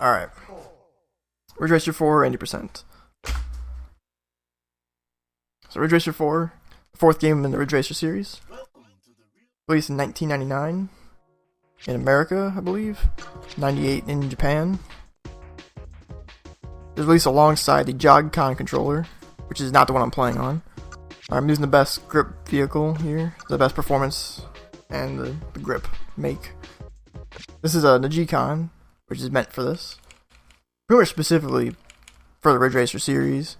Alright. Ridge Racer 4, 80%. So Ridge Racer 4, the fourth game in the Ridge Racer series. Released in 1999 in America, I believe. 98 in Japan. It was released alongside the Joy-Con controller, which is not the one I'm playing on. I'm using the best grip vehicle here, the best performance, and the grip make. This is a Joy-Con, which is meant for this. Pretty much specifically for the Ridge Racer series.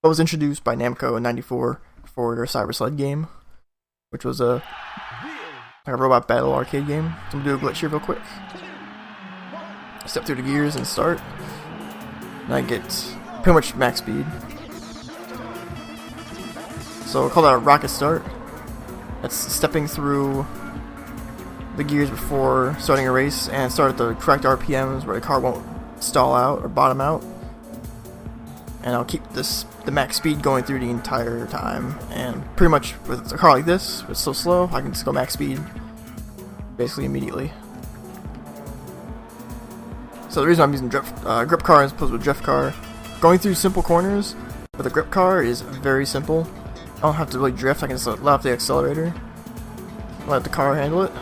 It was introduced by Namco in '94 for their Cyber Sled game, which was like a robot battle arcade game. So I'm gonna do a glitch here real quick. Step through the gears and start. And I get pretty much max speed. So we'll call that a rocket start. That's stepping through the gears before starting a race and start at the correct RPMs where the car won't stall out or bottom out. And I'll keep the max speed going through the entire time. And pretty much with a car like this, it's so slow, I can just go max speed basically immediately. So the reason I'm using grip car as opposed to a drift car, going through simple corners with a grip car is very simple. I don't have to really drift, I can just let off the accelerator, let the car handle it.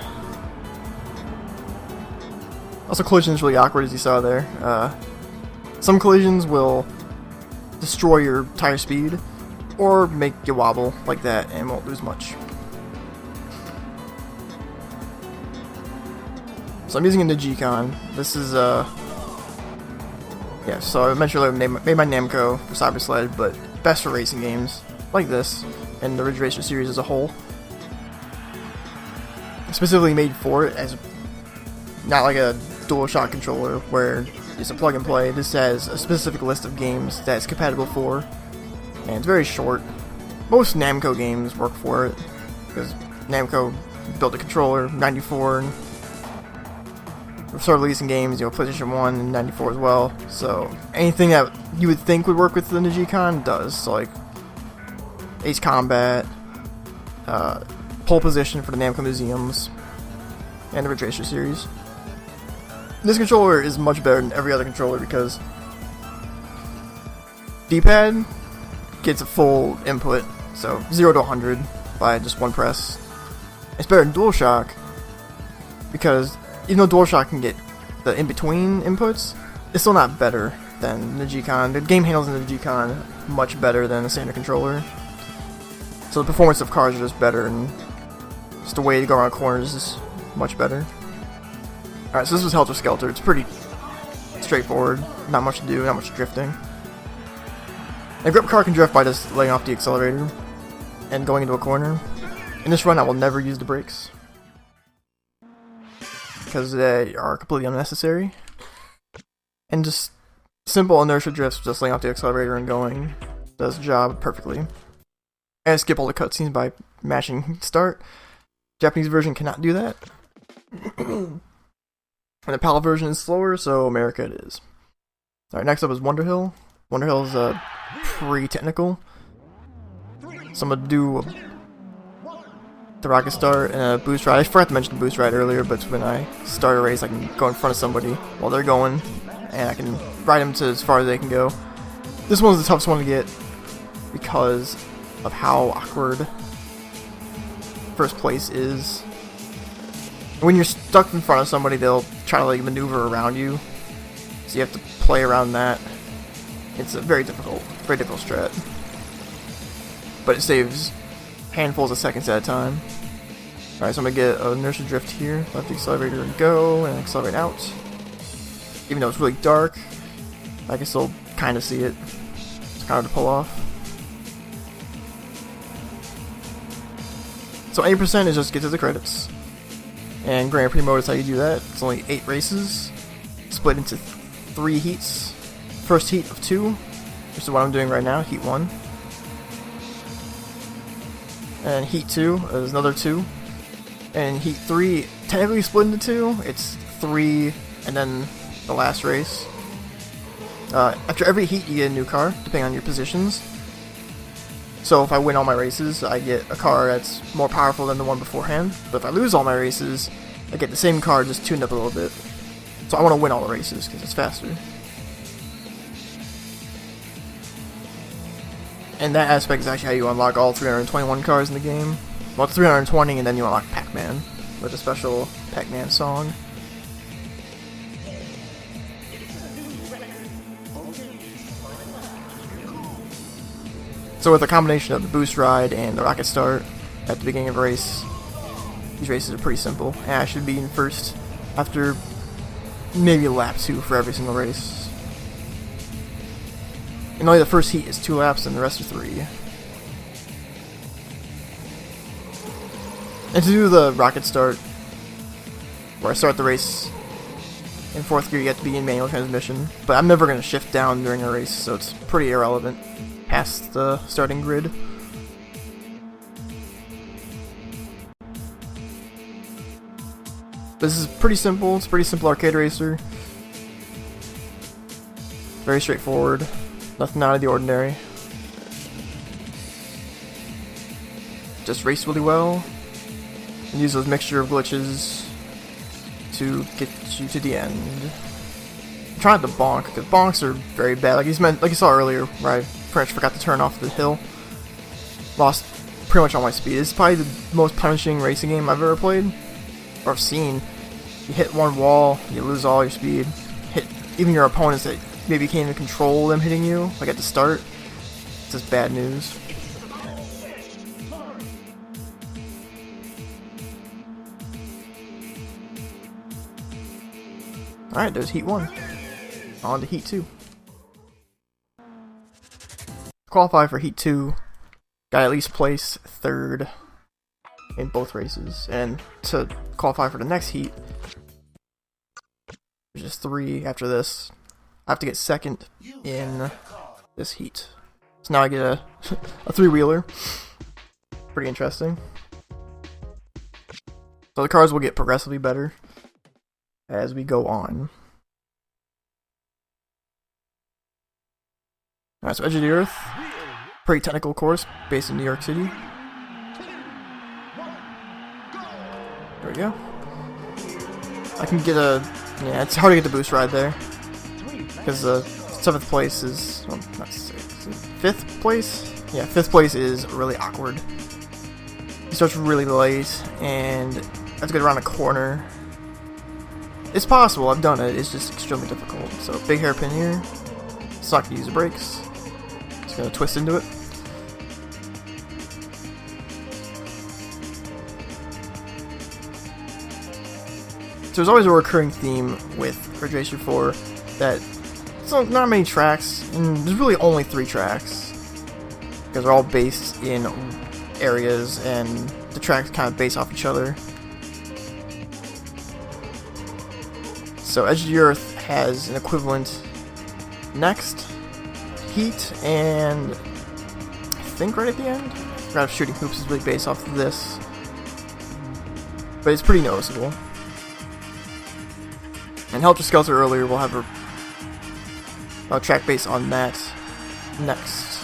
Also, collision is really awkward, as you saw there. Some collisions will destroy your tire speed, or make you wobble like that and won't lose much. So I'm using a Joy-Con. This is yeah. So I mentioned earlier, made by Namco for Cyber Sled, but best for racing games like this and the Ridge Racer series as a whole. Specifically made for it, as not like a DualShock controller where it's a plug and play. This has a specific list of games that it's compatible for, and it's very short. Most Namco games work for it because Namco built the controller in '94 and started releasing games, PlayStation 1 and '94 as well. So anything that you would think would work with the Joy-Con does. So like Ace Combat, Pole Position for the Namco Museums, and the Ridge Racer series. This controller is much better than every other controller because D-pad gets a full input, so 0 to 100 by just one press. It's better than DualShock because even though DualShock can get the in-between inputs, it's still not better than the Joy-Con. The game handles in the Joy-Con much better than the standard controller. So the performance of cars are just better, and just the way to go around corners is much better. Alright, so this was Helter Skelter. It's pretty straightforward. Not much to do, not much drifting. A grip car can drift by just laying off the accelerator and going into a corner. In this run, I will never use the brakes because they are completely unnecessary. And just simple inertia drifts, just laying off the accelerator and going, does the job perfectly. And I skip all the cutscenes by mashing start. Japanese version cannot do that. And the PAL version is slower, so America it is. Alright, next up is Wonder Hill. Wonder Hill is pretty technical. So I'm gonna do the rocket start and a boost ride. I forgot to mention the boost ride earlier, but when I start a race, I can go in front of somebody while they're going, and I can ride them to as far as they can go. This one's the toughest one to get because of how awkward first place is. When you're stuck in front of somebody, they'll try to like maneuver around you, so you have to play around that. It's a very difficult strat, but it saves handfuls of seconds at a time. Alright, so I'm gonna get an inertia drift here, let the accelerator go, and accelerate out. Even though it's really dark, I can still kind of see it. It's kind of hard to pull off. So 80% is just get to the credits. And Grand Prix mode is how you do that. It's only 8 races, split into 3 heats. First heat of 2, which is what I'm doing right now, heat 1. And heat 2 is another 2. And heat 3, technically split into 2, it's 3 and then the last race. After every heat you get a new car, depending on your positions. So if I win all my races, I get a car that's more powerful than the one beforehand. But if I lose all my races, I get the same car, just tuned up a little bit. So I want to win all the races because it's faster. And that aspect is actually how you unlock all 321 cars in the game. Well, it's 320 and then you unlock Pac-Man with a special Pac-Man song. So with a combination of the boost ride and the rocket start at the beginning of a race, these races are pretty simple. And I should be in first after maybe lap 2 for every single race. And only the first heat is 2 laps and the rest are 3. And to do the rocket start, where I start the race in 4th gear, you have to be in manual transmission. But I'm never going to shift down during a race, so it's pretty irrelevant past the starting grid. This is pretty simple. It's a pretty simple arcade racer. Very straightforward. Nothing out of the ordinary. Just race really well. And use those mixture of glitches to get you to the end. I'm trying not to bonk, because bonks are very bad. Like you saw earlier, where I pretty much forgot to turn off the hill. Lost pretty much all my speed. It's probably the most punishing racing game I've ever played. Or I've seen. You hit one wall, you lose all your speed. Hit even your opponents that maybe you can't even control them hitting you, like at the start. It's just bad news. Alright, there's Heat 1. On to Heat 2. Qualify for Heat 2. Got at least place 3rd in both races. And to qualify for the next heat, there's just 3 after this. I have to get 2nd in this heat. So now I get a 3-wheeler. Pretty interesting. So the cars will get progressively better as we go on. Alright, so Edge of the Earth. Pretty technical course based in New York City. There we go. I can get a... yeah, it's hard to get the boost ride there. Because 7th place is... well, not 6th. 5th place? Yeah, 5th place is really awkward. It starts really late, and I have to get around a corner. It's possible, I've done it, it's just extremely difficult. So, big hairpin here. It's not going to use the brakes. It's going to twist into it. So there's always a recurring theme with Ridge Racer 4 that so not many tracks, and there's really only 3 tracks because they're all based in areas and the tracks kind of base off each other. So Edge of the Earth has an equivalent next heat, and I think right at the end, Route of Shooting Hoops is really based off of this, but it's pretty noticeable. And Helter Skelter earlier will have a track based on that next.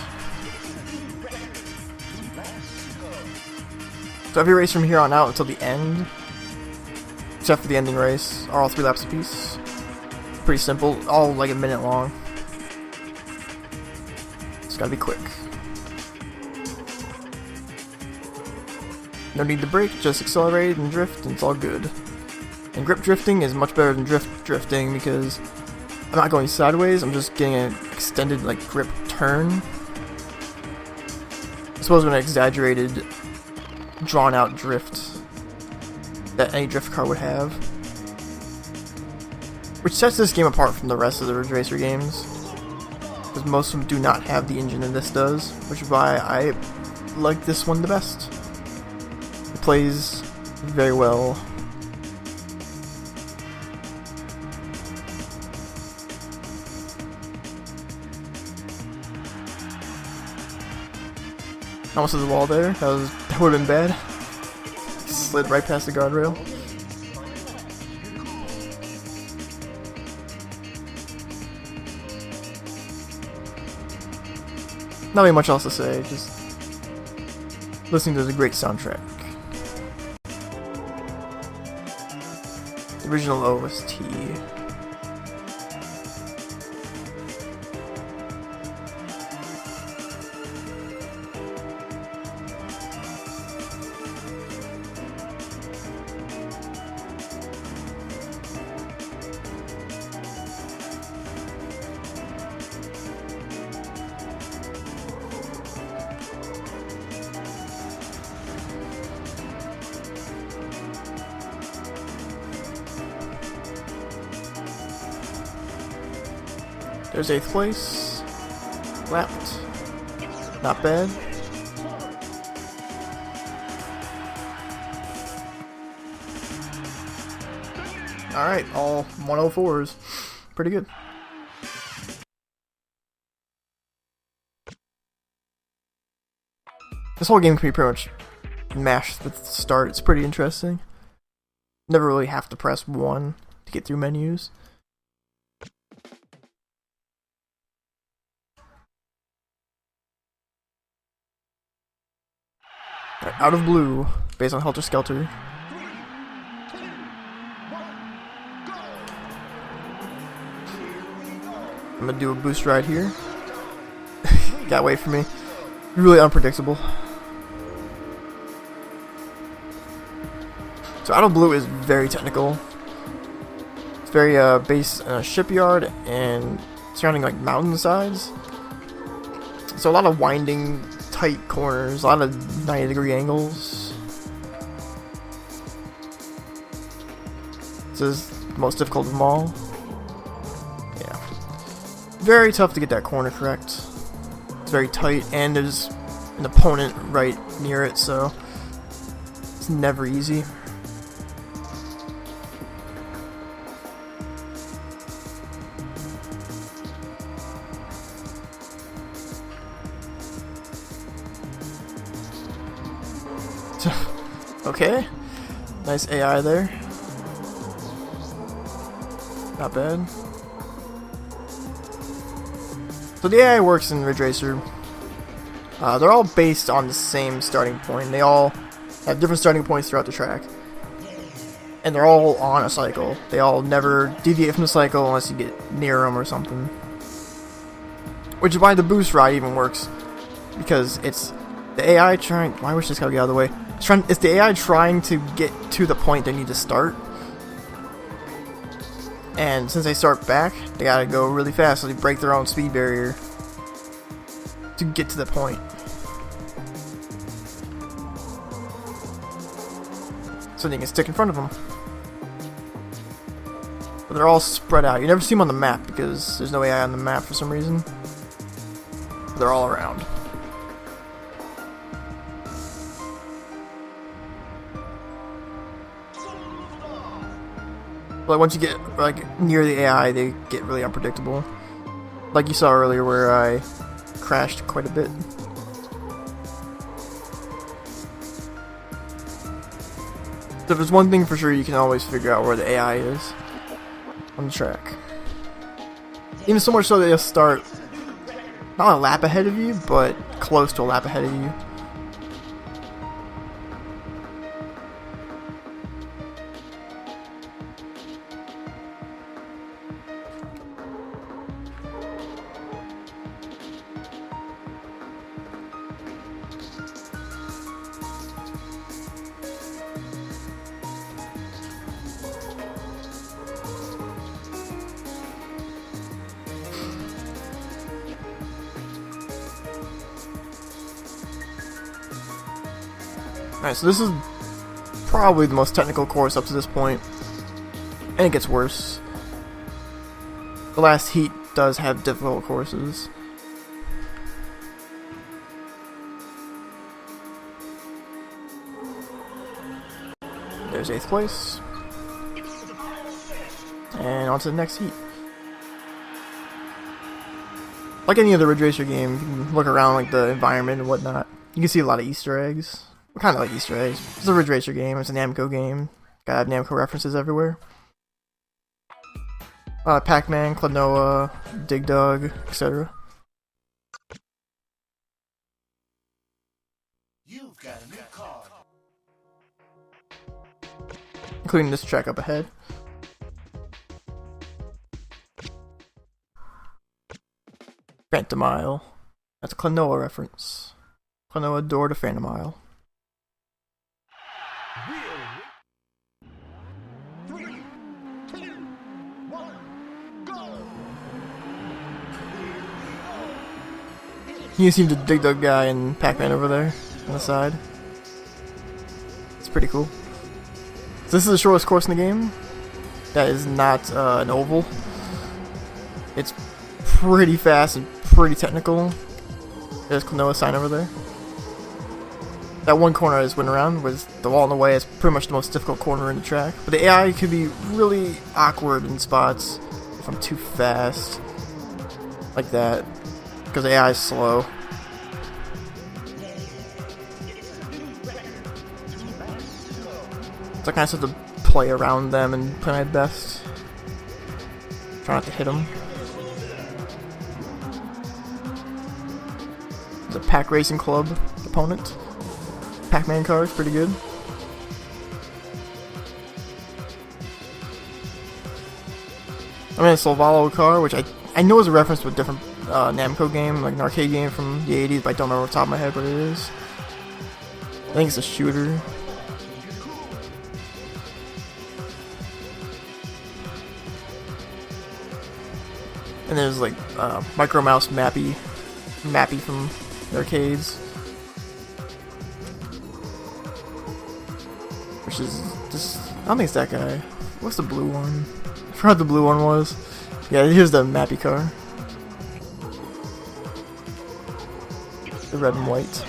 So every race from here on out until the end, except for the ending race, are all 3 laps apiece. Pretty simple, all like a minute long. It's gotta be quick. No need to brake, just accelerate and drift, and it's all good. And grip drifting is much better than drifting because I'm not going sideways, I'm just getting an extended like grip turn. I suppose an exaggerated, drawn out drift that any drift car would have. Which sets this game apart from the rest of the Ridge Racer games. Because most of them do not have the engine that this does, which is why I like this one the best. It plays very well. Almost to the wall there. That would have been bad. Slid right past the guardrail. Not really much else to say, just listening to the great soundtrack. The original OST. There's 8th place. Lapped. Not bad. Alright, all 104s. Pretty good. This whole game can be pretty much mashed with the start. It's pretty interesting. Never really have to press 1 to get through menus. Right, Out of Blue, based on Helter Skelter. I'm gonna do a boost ride here. Got away from me. Really unpredictable. So Out of Blue is very technical. It's very based on a shipyard and surrounding like mountainsides. So a lot of winding, tight corners, a lot of 90-degree angles. This is the most difficult of them all. Yeah. Very tough to get that corner correct. It's very tight, and there's an opponent right near it, so it's never easy. Okay, nice AI there. Not bad. So the AI works in Ridge Racer. They're all based on the same starting point. They all have different starting points throughout the track. And they're all on a cycle. They all never deviate from the cycle unless you get near them or something. Which is why the boost ride even works. Because it's the AI trying... I wish this guy would get out of the way. It's the AI trying to get to the point they need to start. And since they start back, they gotta go really fast, so they break their own speed barrier to get to the point. So they can stick in front of them. But they're all spread out. You never see them on the map because there's no AI on the map for some reason. But they're all around. But once you get like near the AI, they get really unpredictable. Like you saw earlier where I crashed quite a bit. So if there's one thing for sure, you can always figure out where the AI is on the track. Even so much so that they'll start not a lap ahead of you, but close to a lap ahead of you. Alright, so this is probably the most technical course up to this point, and it gets worse. The last heat does have difficult courses. There's 8th place. And on to the next heat. Like any other Ridge Racer game, you can look around like the environment and whatnot. You can see a lot of Easter eggs. Kind of like Easter eggs. It's a Ridge Racer game. It's a Namco game. Gotta have Namco references everywhere. Pac-Man, Klonoa, Dig Dug, etc. You've got a new car. Including this track up ahead. Phantom Isle. That's a Klonoa reference. Klonoa door to Phantom Isle. 3, 2, 1, go! You see the Dig Dug guy and Pac-Man over there on the side. It's pretty cool. So this is the shortest course in the game. That is not an oval. It's pretty fast and pretty technical. There's no sign over there. That one corner I just went around was the wall in the way. It's pretty much the most difficult corner in the track. But the AI can be really awkward in spots if I'm too fast. Like that. Because the AI is slow. So I kind of have to play around them and play my best. Try not to hit them. There's a Pack Racing Club opponent. Pac-Man car is pretty good. I'm in a Solvalo car, which I know is a reference to a different Namco game, like an arcade game from the 80s, but I don't remember off the top of my head what it is. I think it's a shooter. And there's like Micro Mouse Mappy from the arcades. Which is just, I don't think it's that guy. What's the blue one? I forgot what the blue one was. Yeah, here's the Mappy car. The red and white.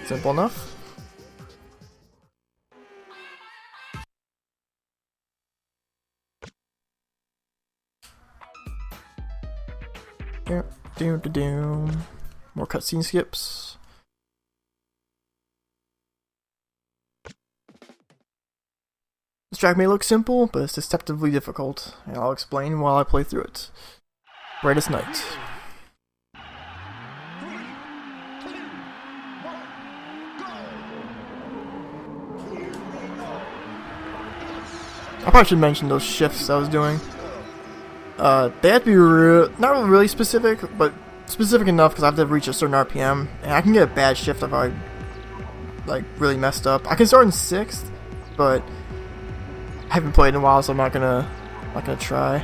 Simple enough. More cutscene skips. This track may look simple, but it's deceptively difficult, and I'll explain while I play through it. Brightest Night. I probably should mention those shifts I was doing. They have to be not really specific, but specific enough because I have to reach a certain RPM, and I can get a bad shift if I like really messed up. I can start in 6th, but I haven't played in a while, so I'm not gonna try.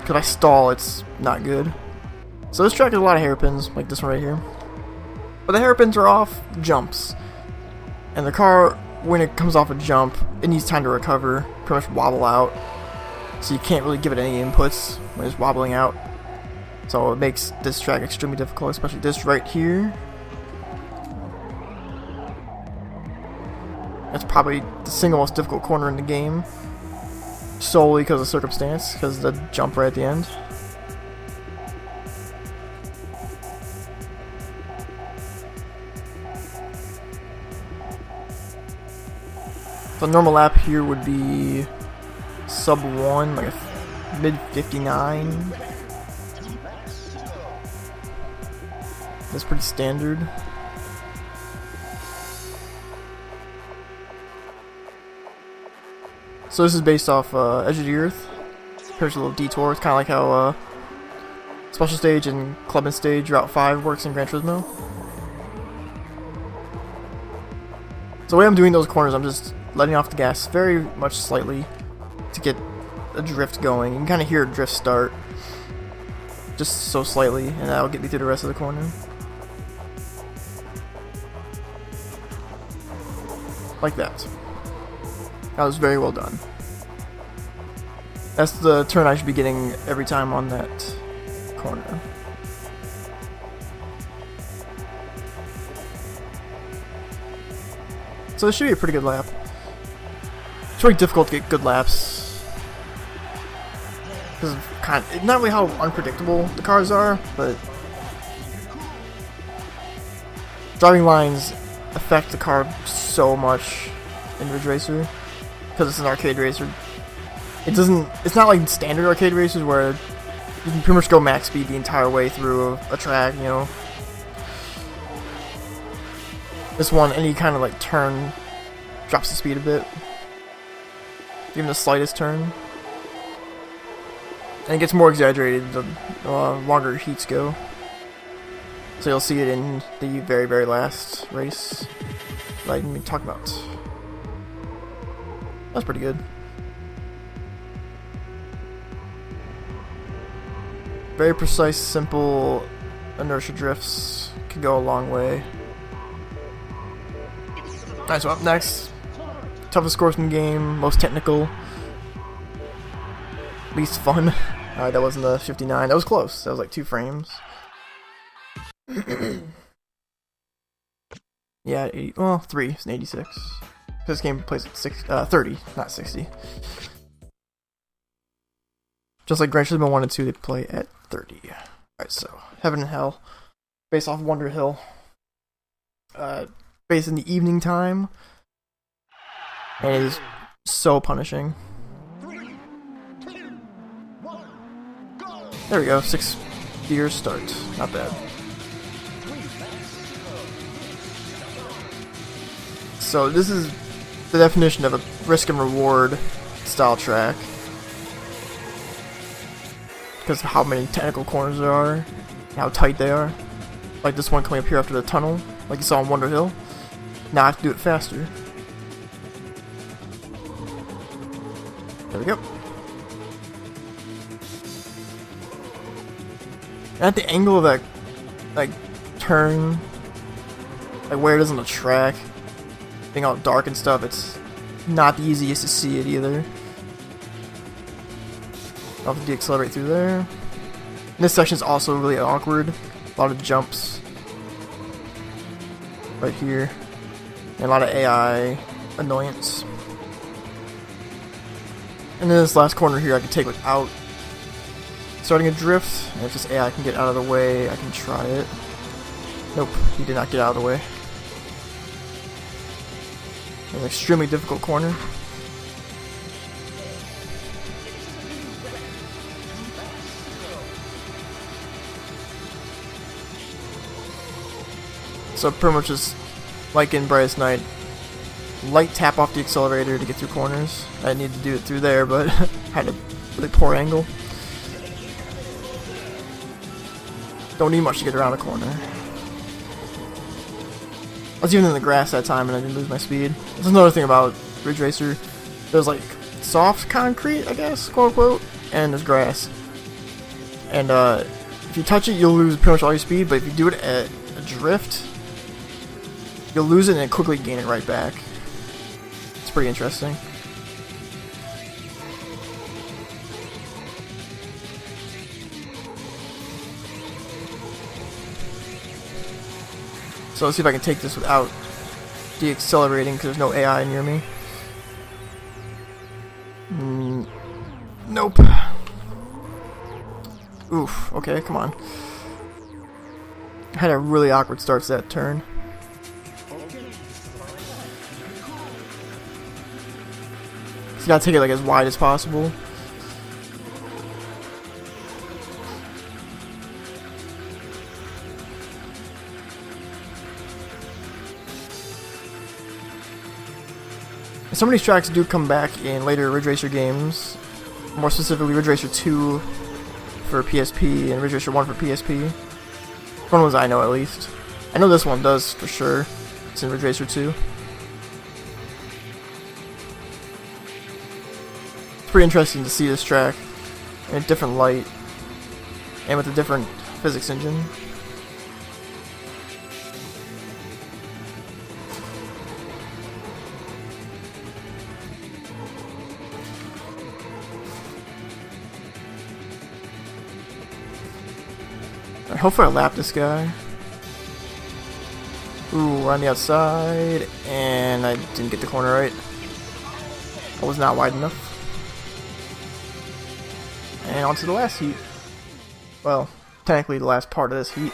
Cause I stall, it's not good. So this track has a lot of hairpins, like this one right here. But the hairpins are off jumps, and the car, when it comes off a jump, it needs time to recover, pretty much wobble out. So you can't really give it any inputs when it's wobbling out. So it makes this track extremely difficult, especially this right here. That's probably the single most difficult corner in the game. Solely because of circumstance, because of the jump right at the end. So a normal lap here would be sub 1, like a mid 59. That's pretty standard. So this is based off Edge of the Earth. Here's a little detour. It's kind of like how Special Stage and Club and Stage Route 5 works in Gran Turismo. So the way I'm doing those corners, I'm just letting off the gas very much slightly to get a drift going. You can kind of hear a drift start. Just so slightly, and that'll get me through the rest of the corner. Like that. That was very well done. That's the turn I should be getting every time on that corner. So this should be a pretty good lap. It's really difficult to get good laps. Because it's not really how unpredictable the cars are, but driving lines affect the car so much in Ridge Racer. Because it's an arcade racer. It's not like standard arcade racers where you can pretty much go max speed the entire way through a track, you know. This one, any kind of like turn drops the speed a bit. Even the slightest turn. And it gets more exaggerated the longer heats go. So you'll see it in the very, very last race that I didn't talk about. That's pretty good. Very precise, simple inertia drifts can go a long way. Alright, so up next, toughest course in the game, most technical. least fun. Alright, that wasn't the 59. That was close. That was like 2 frames. Yeah, 80, well, 3. It's an 86. This game plays at 30, not 60. Just like Gran Turismo 1 and 2, they play at 30. Alright, so Heaven and Hell, based off Wonder Hill. Based in the evening time. And it is so punishing. There we go, 6 gears start. Not bad. So this is the definition of a risk and reward style track. Because of how many technical corners there are, and how tight they are. Like this one coming up here after the tunnel, like you saw on Wonder Hill. Now I have to do it faster. There we go. And at the angle of that, like, turn, like where it is on the track, being all dark and stuff, it's not the easiest to see it either. I'll have to deaccelerate through there. And this section is also really awkward. A lot of jumps right here, and a lot of AI annoyance. And then this last corner here I can take without starting a drift, and if this AI can get out of the way, I can try it. Nope, he did not get out of the way. An extremely difficult corner. So pretty much just like in Brightest Night, light tap off the accelerator to get through corners. I didn't need to do it through there, but had a really poor angle. Don't need much to get around a corner. I was even in the grass that time and I didn't lose my speed. That's another thing about Ridge Racer. There's like soft concrete, I guess, quote unquote, and there's grass. And if you touch it, you'll lose pretty much all your speed, but if you do it at a drift, you'll lose it and then quickly gain it right back. It's pretty interesting. So let's see if I can take this without deaccelerating because there's no AI near me. Nope. Oof, okay, come on. I had a really awkward start to that turn. So you gotta take it like as wide as possible. Some of these tracks do come back in later Ridge Racer games, more specifically Ridge Racer 2 for PSP and Ridge Racer 1 for PSP. One ones I know at least. I know this one does for sure. It's in Ridge Racer 2. It's pretty interesting to see this track in a different light and with a different physics engine. Hopefully I lap this guy. Ooh, we're on the outside, and I didn't get the corner right. I was not wide enough. And on to the last heat. Well, technically the last part of this heat.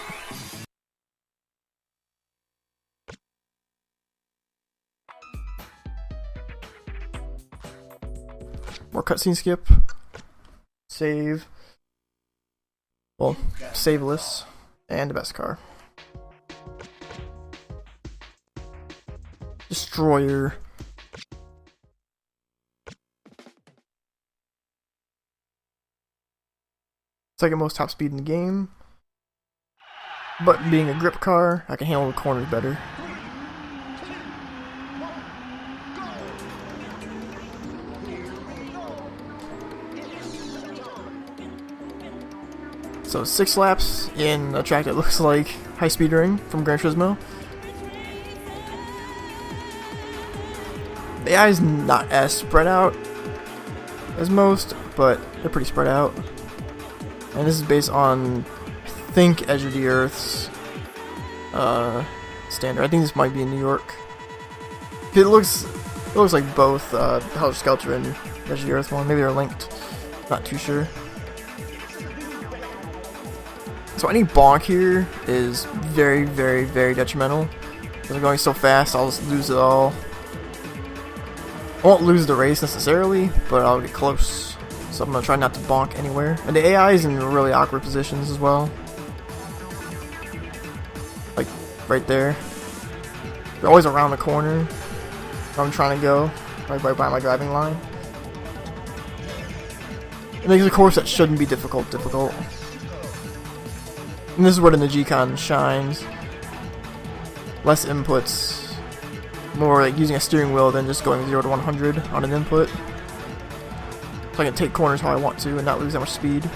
More cutscene skip. Save. Well, saveless, and the best car. Destroyer. Second most top speed in the game. But being a grip car, I can handle the corners better. So 6 laps in a track that looks like High Speed Ring from Gran Turismo. The AI is not as spread out, as most, but they're pretty spread out. And this is based on, I think, Edge of the Earth's standard. I think this might be in New York. It looks like both Helter Skelter and Edge of the Earth one. Maybe they're linked. Not too sure. So any bonk here is very, very, very detrimental. Because I'm going so fast, I'll just lose it all. I won't lose the race necessarily, but I'll get close. So I'm going to try not to bonk anywhere. And the AI is in really awkward positions as well. Like, right there. They're always around the corner where I'm trying to go. Right by my driving line. It makes a course that shouldn't be difficult. And this is where the G-Con shines. Less inputs. More like using a steering wheel than just going 0 to 100 on an input. So I can take corners how I want to and not lose that much speed.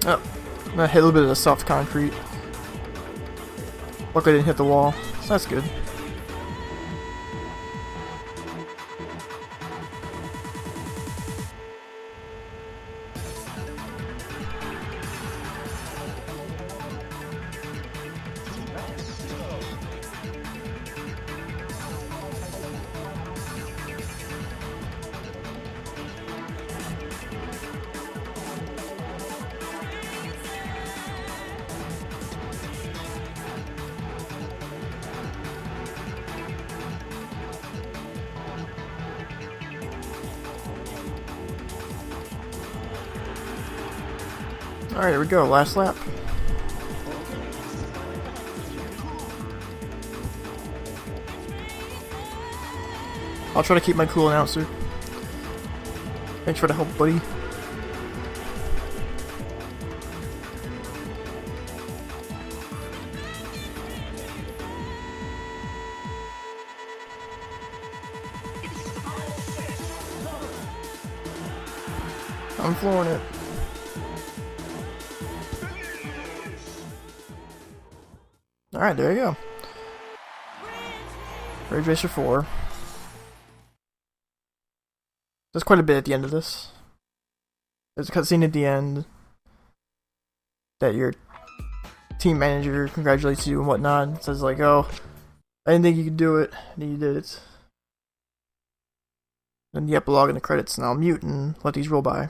Oh, I hit a little bit of the soft concrete. Luckily I didn't hit the wall, so that's good. Alright, here we go, last lap. I'll try to keep my cool, announcer. Thanks for the help, buddy. I'm flooring it. Alright, there you go. Ridge Racer 4. There's quite a bit at the end of this. There's a cutscene at the end that your team manager congratulates you and whatnot. It says like, oh, I didn't think you could do it, and you did it. Then the epilogue and the credits, and I'll mute and let these roll by.